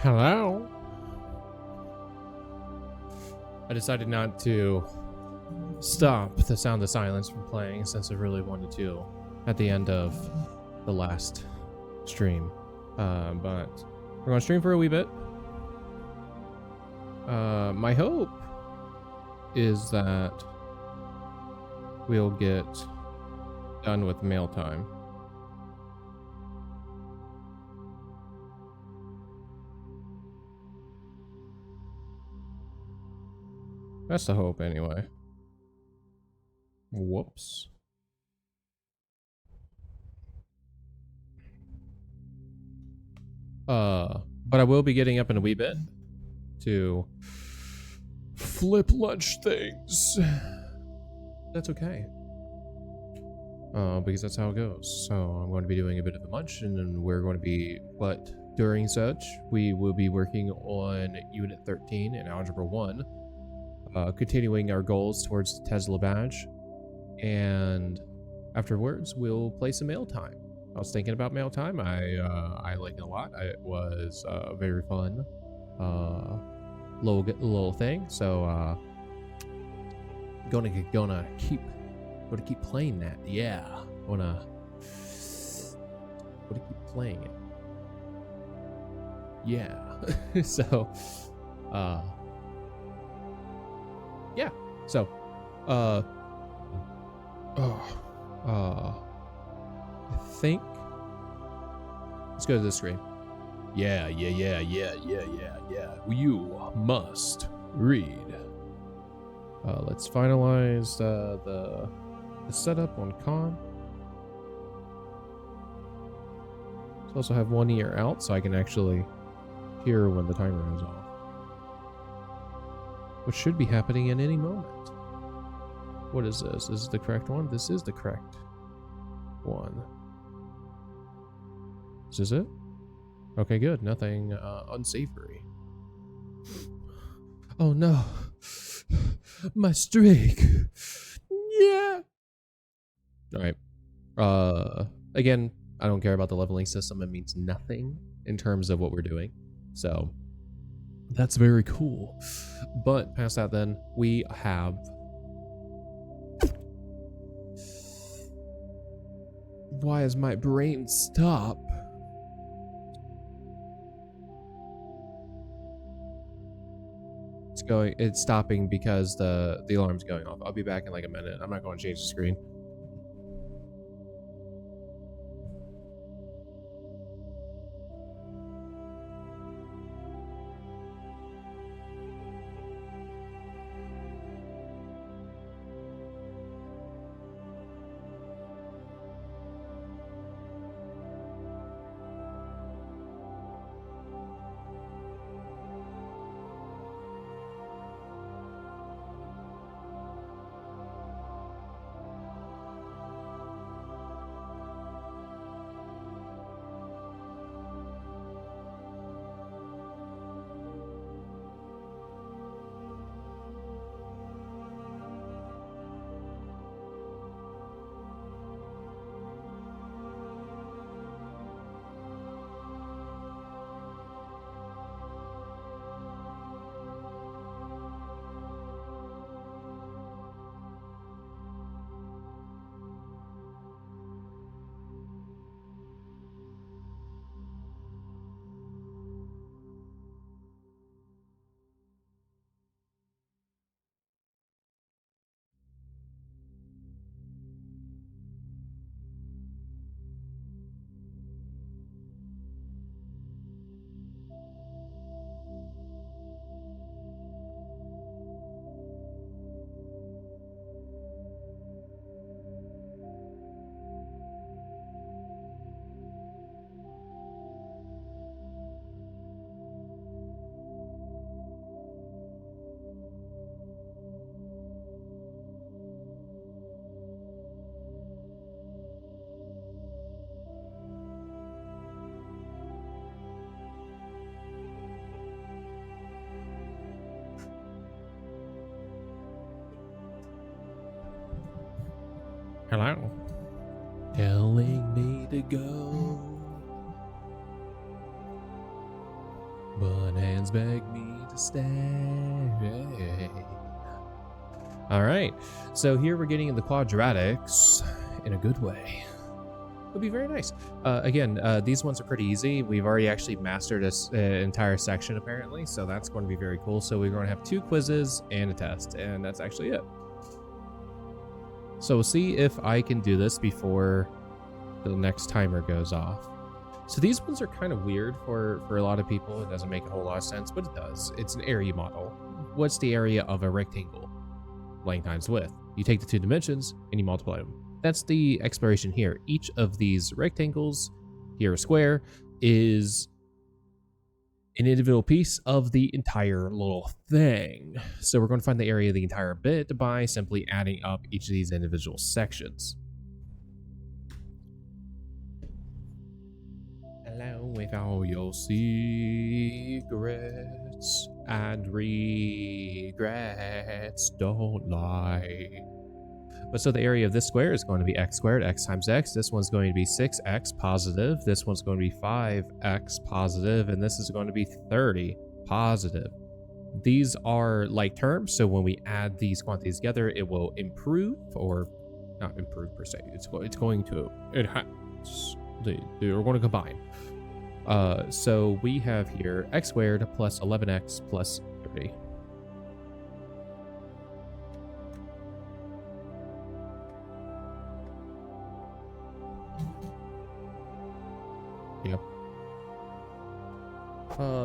Hello? I decided not to stop the sound of silence from playing since I really wanted to at the end of the last stream. But we're going to stream for a wee bit. My hope is that we'll get done with mail time. That's the hope anyway. Whoops. But I will be getting up in a wee bit to flip lunch things. That's okay. Because that's how it goes. So I'm going to be doing a bit of a munch, and then we're going to be, but during such, we will be working on Unit 13 in Algebra 1, continuing our goals towards the Tesla badge, and afterwards, we'll play some mail time. I was thinking about mail time. I like it a lot. It was very fun little thing. So gonna keep playing that. Yeah, gonna keep playing it. Yeah. So yeah. So I think let's go to the screen. Yeah. You must read. Let's finalize the setup on con. Let's also have one ear out so I can actually hear when the timer is off, which should be happening at any moment. What is this? Is this the correct one? This is the correct one. Is this it? Okay, good. Nothing unsavory. Oh no. My streak. Yeah. All right. Again, I don't care about the leveling system. It means nothing in terms of what we're doing. So that's very cool. But past that then, we have... Why is my brain stop? It's stopping because the alarm's going off. I'll be back in like a minute. I'm not going to change the screen. Hello. Telling me to go, but hands beg me to stay. All right, so here we're getting in the quadratics in a good way. It'll be very nice. Again, these ones are pretty easy. We've already actually mastered this entire section apparently, so that's going to be very cool. So we're going to have 2 quizzes and a test, and that's actually it. So we'll see if I can do this before the next timer goes off. So these ones are kind of weird for a lot of people. It doesn't make a whole lot of sense, but it does. It's an area model. What's the area of a rectangle? Length times width. You take the 2 dimensions and you multiply them. That's the exploration here. Each of these rectangles, here a square, is an individual piece of the entire little thing. So we're going to find the area of the entire bit by simply adding up each of these individual sections. Hello with all your secrets and regrets, don't lie. But so the area of this square is going to be x squared, x times x. This one's going to be 6x positive. This one's going to be 5x positive. And this is going to be 30 positive. These are like terms, so when we add these quantities together, it will improve, or not improve per se. It's going to enhance. We're going to combine. So we have here x squared plus 11x plus 30. Yep.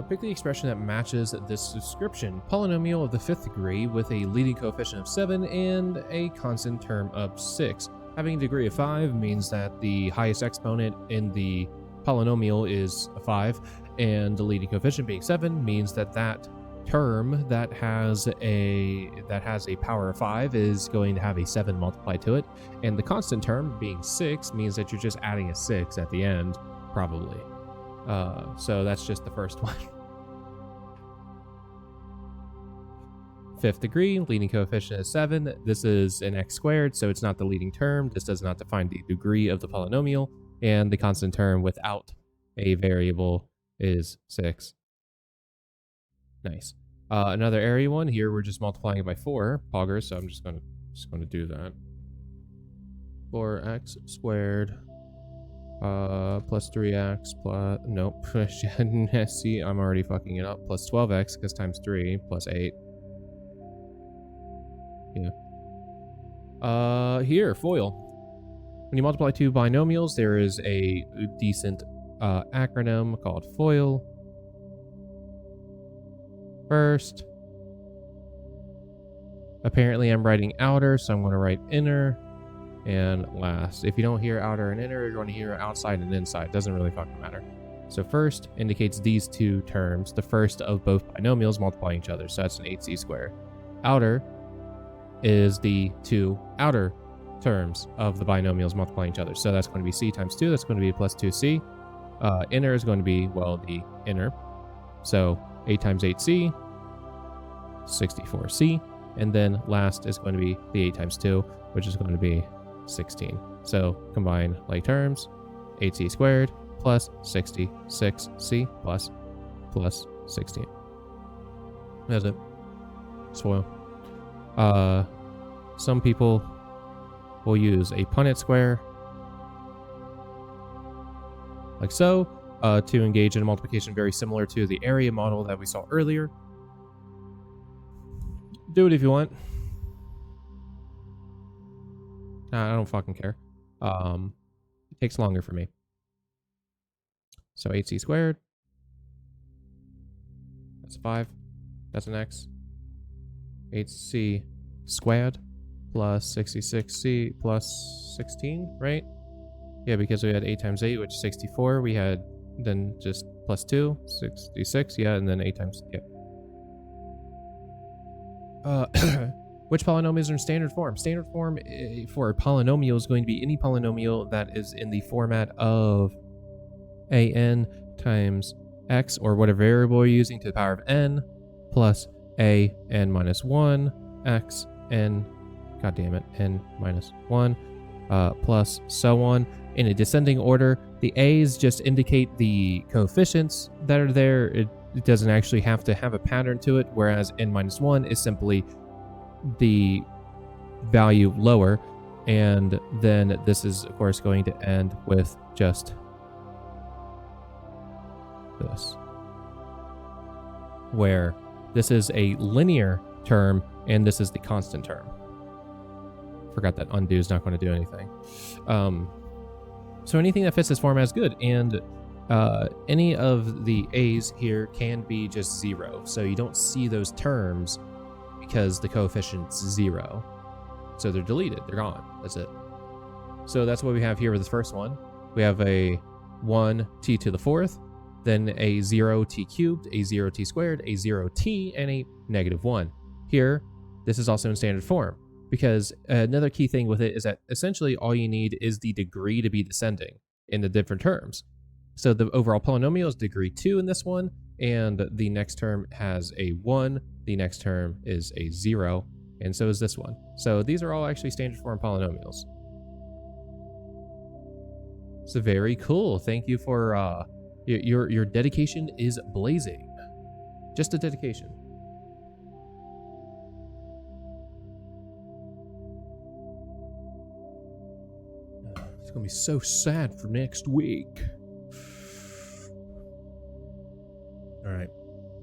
Pick the expression that matches this description. Polynomial of the 5th degree with a leading coefficient of 7 and a constant term of 6. Having a degree of 5 means that the highest exponent in the polynomial is a 5, and the leading coefficient being 7 means that that term that has a power of 5 is going to have a 7 multiplied to it, and the constant term being 6 means that you're just adding a 6 at the end, probably. So that's just the first one. fifth degree. Leading coefficient is 7. This is an x squared, so it's not the leading term. This does not define the degree of the polynomial. And the constant term without a variable is 6. Nice. Another area one here, we're just multiplying it by 4 poggers, so I'm just going to do that. 4x squared plus 3x plus, nope, see, I'm already fucking it up, plus 12x because times 3 plus 8. Yeah. Here, FOIL. When you multiply two binomials, there is a decent acronym called FOIL. First, apparently I'm writing outer, so I'm going to write inner. And last. If you don't hear outer and inner, you're going to hear outside and inside. Doesn't really fucking matter. So first indicates these two terms, the first of both binomials multiplying each other. So that's an 8c squared. Outer is the two outer terms of the binomials multiplying each other. So that's going to be c times 2. That's going to be plus 2c. Inner is going to be, well, the inner. So 8 times 8c, 64c. And then last is going to be the 8 times 2, which is going to be 16. So combine like terms, 8c squared plus 66c plus 16. That's it. Spoil. Some people will use a Punnett square like so to engage in a multiplication very similar to the area model that we saw earlier. Do it if you want. I don't fucking care. It takes longer for me. So 8c squared. That's 5. That's an x. 8c squared plus 66c plus 16, right? Yeah, because we had 8 times 8, which is 64. We had then just plus 2, 66, yeah, and then 8 times, yeah. Which polynomials are in standard form? Standard form for a polynomial is going to be any polynomial that is in the format of an times x, or whatever variable you're using, to the power of n, plus a n minus 1, x n, god damn it, n minus 1, plus so on. In a descending order, the a's just indicate the coefficients that are there. It doesn't actually have to have a pattern to it, whereas n minus 1 is simply the value lower, and then this is of course going to end with just this, where this is a linear term and this is the constant term. Forgot that undo is not going to do anything. So anything that fits this format is good, and any of the a's here can be just 0, so you don't see those terms because the coefficient's 0. So they're deleted, they're gone, that's it. So that's what we have here with the first one. We have a 1t to the 4th, then a 0t cubed, a 0t squared, a 0t, and a -1. Here, this is also in standard form, because another key thing with it is that essentially all you need is the degree to be descending in the different terms. So the overall polynomial is degree 2 in this one, and the next term has a 1, the next term is a 0, and so is this one. So these are all actually standard form polynomials. So very cool. Thank you for your dedication is blazing. Just a dedication. It's gonna be so sad for next week. All right.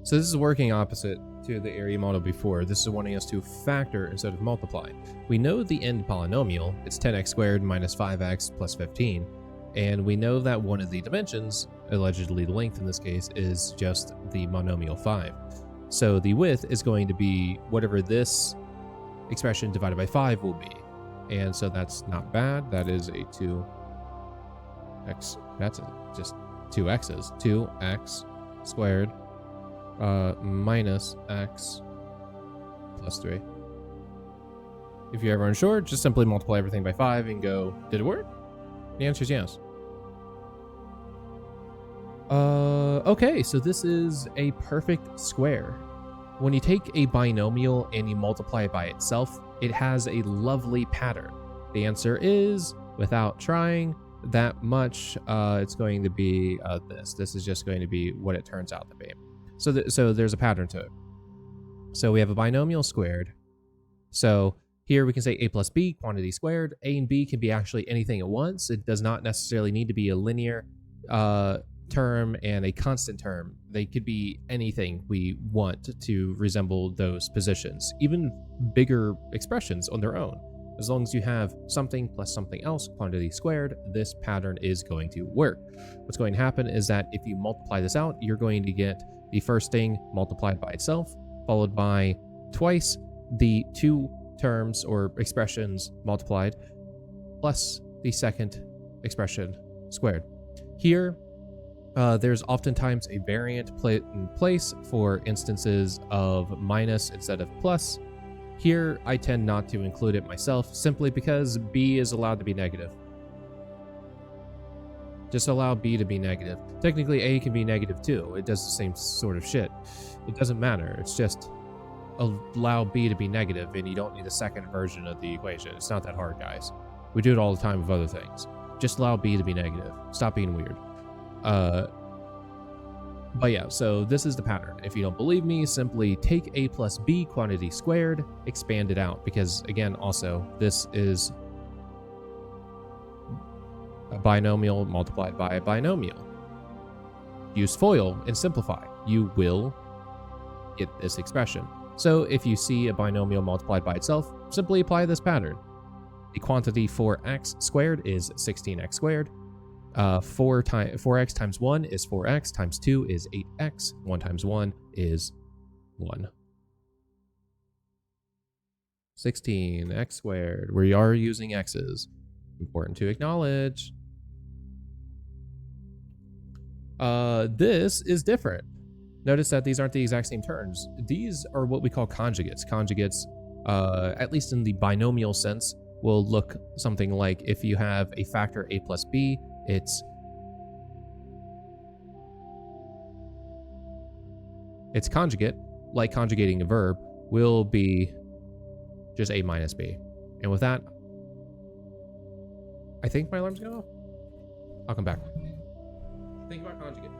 So this is working opposite to the area model before. This is wanting us to factor instead of multiply. We know the end polynomial, it's 10x squared minus 5x plus 15. And we know that one of the dimensions, allegedly the length in this case, is just the monomial 5. So the width is going to be whatever this expression divided by 5 will be. And so that's not bad. That is a 2x, that's just 2 x's. 2x squared minus x plus 3. If you're ever unsure, just simply multiply everything by 5 and go, did it work? The answer is yes. Okay, so this is a perfect square. when you take a binomial and you multiply it by itself, it has a lovely pattern. The answer is, without trying that much, it's going to be this. This is just going to be what it turns out to be. So there's a pattern to it. So we have a binomial squared. So here we can say a plus b, quantity squared. A and b can be actually anything at once. It does not necessarily need to be a linear term and a constant term. They could be anything we want to resemble those positions, even bigger expressions on their own. As long as you have something plus something else, quantity squared, this pattern is going to work. What's going to happen is that if you multiply this out, you're going to get the first thing multiplied by itself, followed by twice the two terms or expressions multiplied, plus the second expression squared. Here, there's oftentimes a variant in place for instances of minus instead of plus. Here, I tend not to include it myself, simply because b is allowed to be negative. Just allow b to be negative. Technically, a can be negative too. It does the same sort of shit. It doesn't matter. It's just allow b to be negative, and you don't need a second version of the equation. It's not that hard, guys. We do it all the time with other things. Just allow b to be negative. Stop being weird. But yeah, so this is the pattern. If you don't believe me, simply take a plus b quantity squared, expand it out, because again, also, this is a binomial multiplied by a binomial. Use FOIL and simplify. You will get this expression. So if you see a binomial multiplied by itself, simply apply this pattern. The quantity for x squared is 16x squared. 4x times 1 is 4x, times 2 is 8x, 1 times 1 is 1. 16x squared. We are using x's. Important to acknowledge. This is different. Notice that these aren't the exact same terms. These are what we call conjugates. Conjugates, at least in the binomial sense, will look something like if you have a factor a plus b, its conjugate, like conjugating a verb, will be just a minus b. And with that, I think my alarm's going off. I'll come back. Think about conjugate.